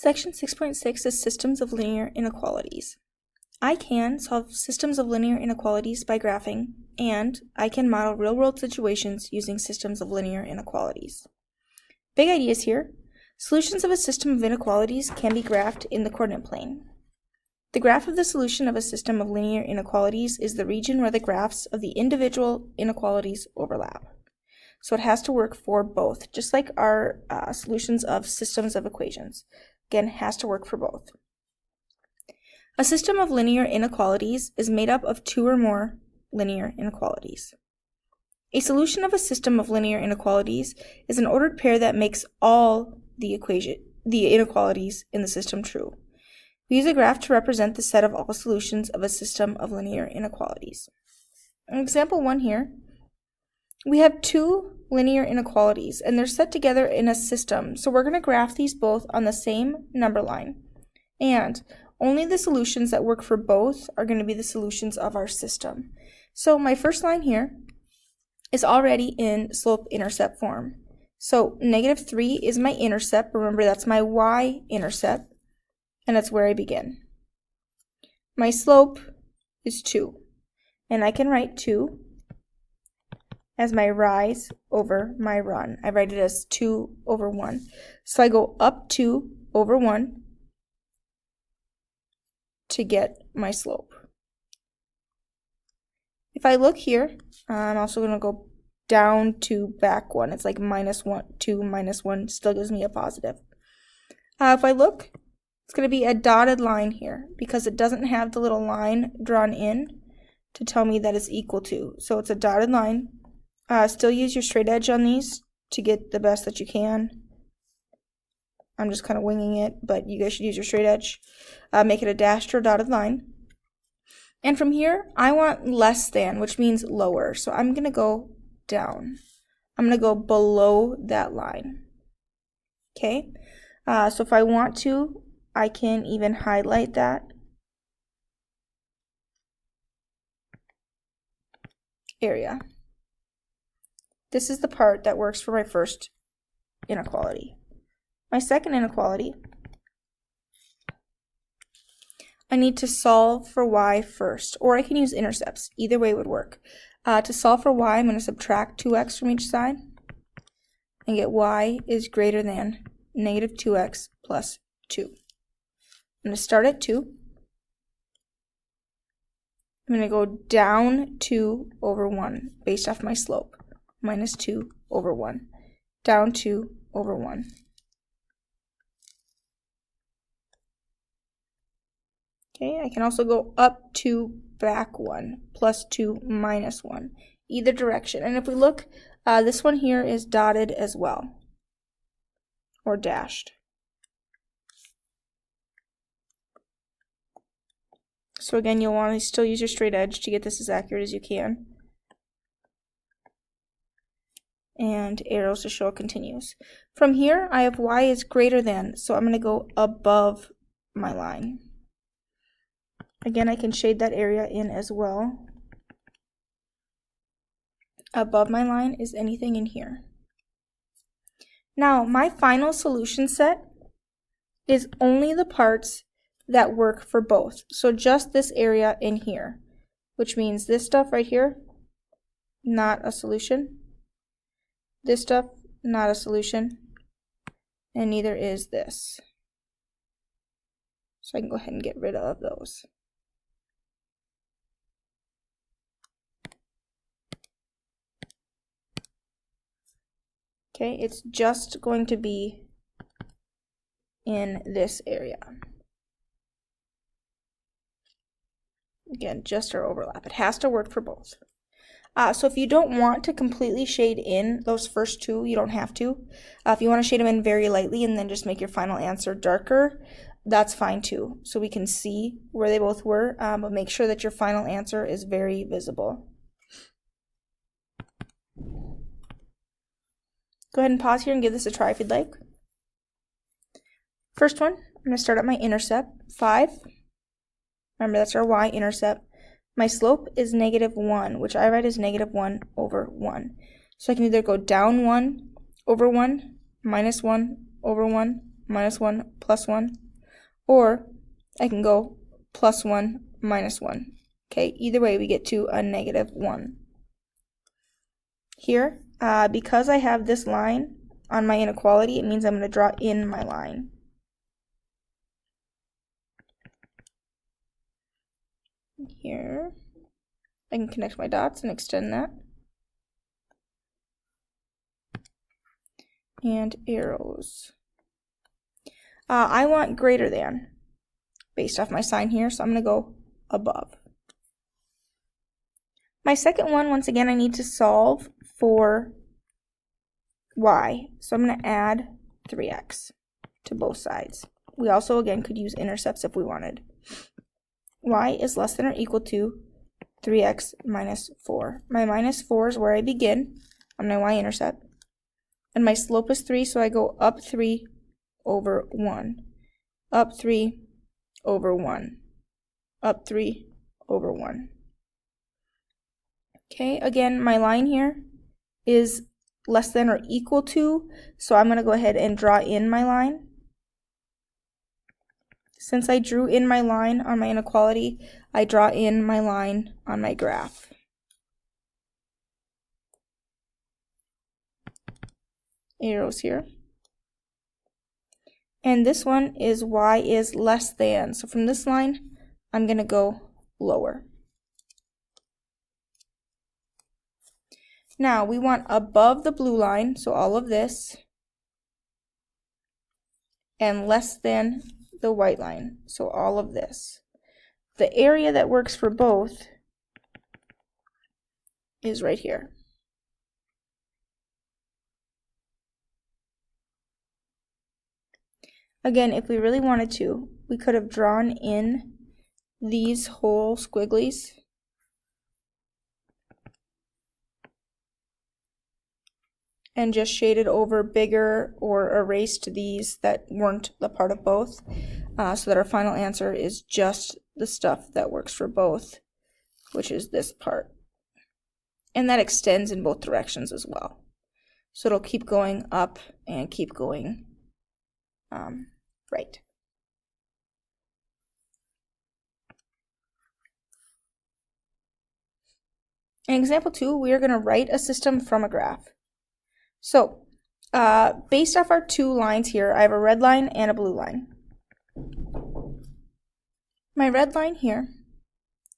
Section 6.6 is systems of linear inequalities. I can solve systems of linear inequalities by graphing, and I can model real-world situations using systems of linear inequalities. Big ideas here. Solutions of a system of inequalities can be graphed in the coordinate plane. The graph of the solution of a system of linear inequalities is the region where the graphs of the individual inequalities overlap. So it has to work for both, just like our solutions of systems of equations. Again, it has to work for both. A system of linear inequalities is made up of two or more linear inequalities. A solution of a system of linear inequalities is an ordered pair that makes all the inequalities in the system true. We use a graph to represent the set of all solutions of a system of linear inequalities. In example 1 here, we have two linear inequalities, and they're set together in a system. So we're going to graph these both on the same number line. And only the solutions that work for both are going to be the solutions of our system. So my first line here is already in slope-intercept form. So -3 is my intercept. Remember, that's my y-intercept, and that's where I begin. My slope is 2, and I can write 2 as my rise over my run. I write it as 2 over 1. So I go up 2 over 1 to get my slope. If I look here, I'm also going to go down 2, back 1. It's like -1, 2 minus 1 still gives me a positive. If I look, it's going to be a dotted line here because it doesn't have the little line drawn in to tell me that it's equal to. So it's a dotted line. Still use your straight edge on these to get the best that you can. I'm just kind of winging it, but you guys should use your straight edge. Make it a dashed or dotted line. And from here, I want less than, which means lower. So I'm going to go down. I'm going to go below that line. Okay? So if I want to, I can even highlight that area. This is the part that works for my first inequality. My second inequality, I need to solve for y first, or I can use intercepts. Either way would work. To solve for y, I'm going to subtract 2x from each side and get y is greater than -2x plus 2. I'm going to start at 2. I'm going to go down 2 over 1 based off my slope. -2 over 1. Down 2 over 1. Okay, I can also go up 2, back 1, plus 2, minus 1. Either direction. And if we look, this one here is dotted as well. Or dashed. So again, you'll want to still use your straight edge to get this as accurate as you can. And arrows to show it continues. From here, I have y is greater than, so I'm going to go above my line. Again, I can shade that area in as well. Above my line is anything in here. Now, my final solution set is only the parts that work for both. So just this area in here, which means this stuff right here, not a solution. This stuff, not a solution, and neither is this. So I can go ahead and get rid of those. Okay, it's just going to be in this area. Again, just our overlap. It has to work for both. So if you don't want to completely shade in those first two, you don't have to. If you want to shade them in very lightly and then just make your final answer darker, that's fine too. So we can see where they both were, but make sure that your final answer is very visible. Go ahead and pause here and give this a try if you'd like. First one, I'm going to start at my intercept, 5. Remember, that's our y-intercept. My slope is -1, which I write as -1 over 1. So I can either go down 1 over 1, -1 over 1, minus 1, plus 1, or I can go plus 1, minus 1. Okay, either way we get to a negative 1. Here, because I have this line on my inequality, it means I'm going to draw in my line. Here, I can connect my dots and extend that. And arrows. I want greater than, based off my sign here, so I'm going to go above. My second one, once again, I need to solve for y. So I'm going to add 3x to both sides. We also, again, could use intercepts if we wanted. Y is less than or equal to 3x minus 4. My minus 4 is where I begin on my y-intercept. And my slope is 3, so I go up 3 over 1. Up 3 over 1. Up 3 over 1. Okay, again, my line here is less than or equal to, so I'm going to go ahead and draw in my line. Since I drew in my line on my inequality, I draw in my line on my graph. Arrows here. And this one is y is less than. So from this line, I'm going to go lower. Now we want above the blue line, so all of this, and less than the white line, so all of this. The area that works for both is right here. Again, if we really wanted to, we could have drawn in these whole squigglies and just shaded over bigger or erased these that weren't a part of both, so that our final answer is just the stuff that works for both, which is this part. And that extends in both directions as well. So it'll keep going up and keep going right. In example 2, we are going to write a system from a graph. So, based off our two lines here, I have a red line and a blue line. My red line here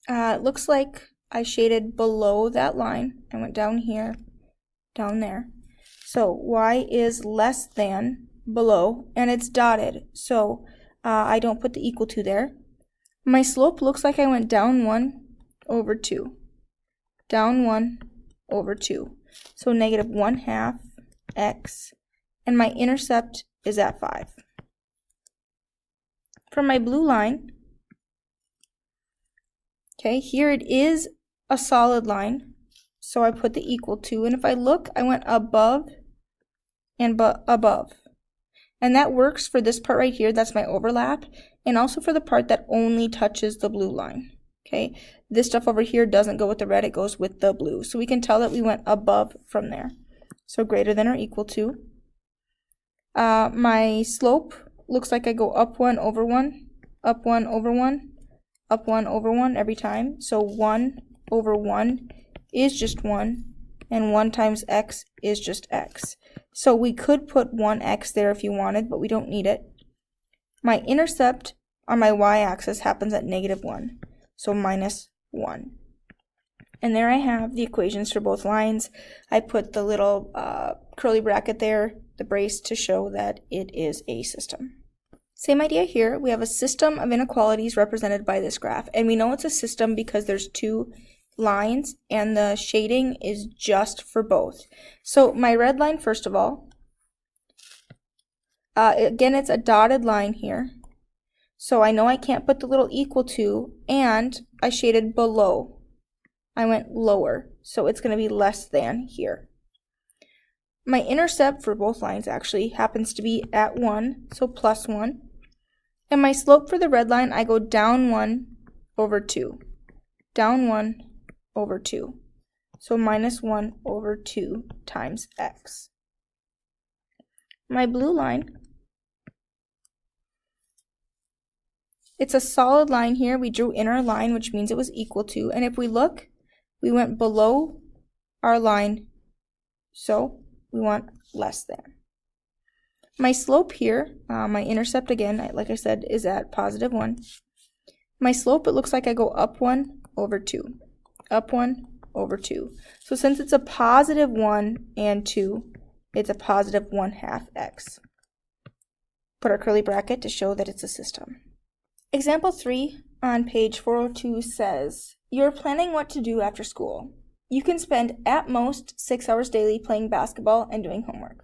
looks like I shaded below that line. I went down here, down there. So y is less than below, and it's dotted, so I don't put the equal to there. My slope looks like I went down 1 over 2. Down 1 over 2. So negative 1/2 x, and my intercept is at 5. From my blue line, okay, here it is a solid line, so I put the equal to, and if I look, I went above and above. And that works for this part right here, that's my overlap, and also for the part that only touches the blue line. Okay, this stuff over here doesn't go with the red, it goes with the blue. So we can tell that we went above from there. So greater than or equal to. My slope looks like I go up 1 over 1, up 1 over 1, up 1 over 1 every time. So 1 over 1 is just 1, and 1 times x is just x. So we could put 1x there if you wanted, but we don't need it. My intercept on my y-axis happens at negative 1, so minus 1. And there I have the equations for both lines. I put the little curly bracket there, the brace, to show that it is a system. Same idea here. We have a system of inequalities represented by this graph. And we know it's a system because there's two lines and the shading is just for both. So my red line, first of all, again, it's a dotted line here. So I know I can't put the little equal to, and I shaded below. I went lower, so it's going to be less than here. My intercept for both lines actually happens to be at 1, so plus 1. And my slope for the red line, I go down 1 over 2. Down 1 over 2. So minus 1 over 2 times x. My blue line, It's a solid line here. We drew in our line, which means it was equal to. And if we look, we went below our line, so we want less than. My slope here, my intercept again, like I said, is at positive 1. My slope, it looks like I go up 1 over 2. Up 1 over 2. So since it's a positive 1 and 2, it's a positive 1/2 x. Put our curly bracket to show that it's a system. Example 3 on page 402 says, you're planning what to do after school. You can spend at most 6 hours daily playing basketball and doing homework.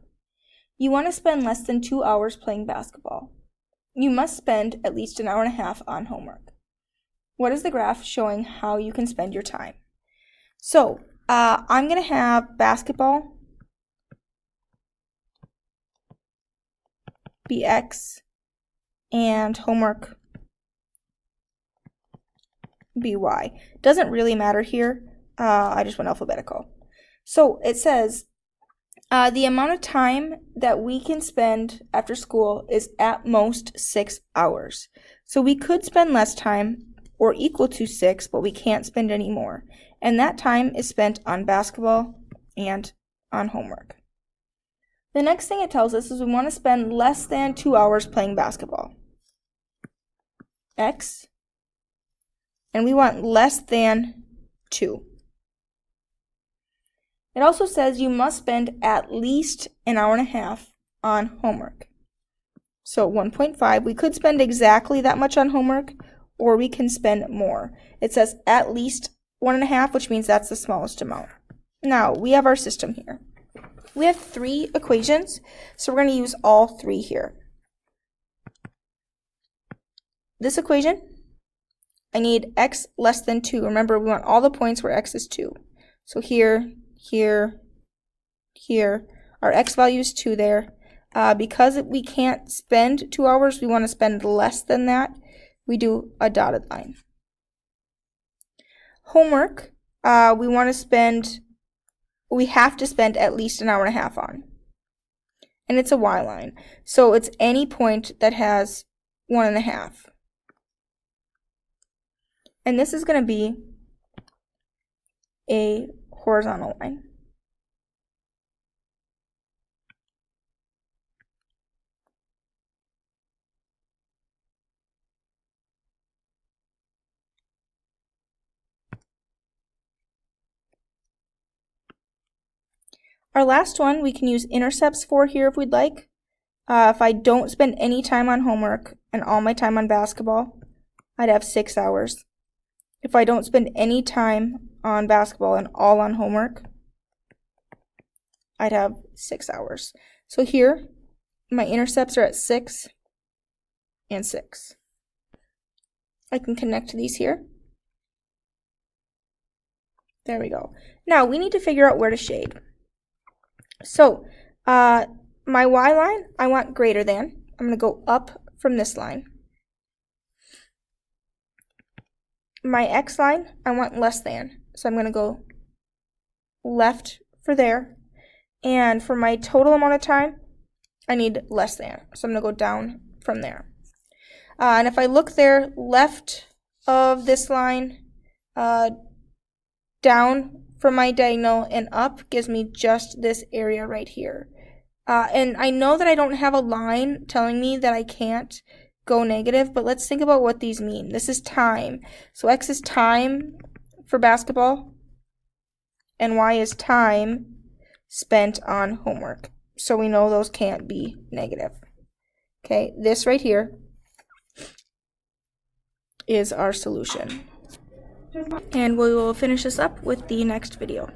You want to spend less than 2 hours playing basketball. You must spend at least an hour and a half on homework. What is the graph showing how you can spend your time? So, I'm going to have basketball be x and homework be y. Doesn't really matter here. I just went alphabetical. So it says the amount of time that we can spend after school is at most 6 hours. So we could spend less time or equal to 6, but we can't spend any more. And that time is spent on basketball and on homework. The next thing it tells us is we want to spend less than 2 hours playing basketball. X. And we want less than 2. It also says you must spend at least an hour and a half on homework. So 1.5, we could spend exactly that much on homework, or we can spend more. It says at least 1.5, which means that's the smallest amount. Now, we have our system here. We have 3 equations, so we're going to use all 3 here. This equation, I need x less than 2. Remember, we want all the points where x is 2. So here, here, here. Our x value is 2 there. Because we can't spend 2 hours, we want to spend less than that. We do a dotted line. Homework, we have to spend at least an hour and a half on. And it's a y line. So it's any point that has 1.5. And this is going to be a horizontal line. Our last one we can use intercepts for here if we'd like. If I don't spend any time on homework and all my time on basketball, I'd have 6 hours. If I don't spend any time on basketball and all on homework, I'd have 6 hours. So here, my intercepts are at 6 and 6. I can connect these here. There we go. Now, we need to figure out where to shade. So, my y line, I want greater than. I'm going to go up from this line. My x line, I want less than. So I'm going to go left for there. And for my total amount of time, I need less than. So I'm going to go down from there. And if I look there, left of this line, down from my diagonal and up gives me just this area right here. And I know that I don't have a line telling me that I can't go negative, but let's think about what these mean. This is time. So x is time for basketball, and y is time spent on homework. So we know those can't be negative. Okay, this right here is our solution. And we will finish this up with the next video.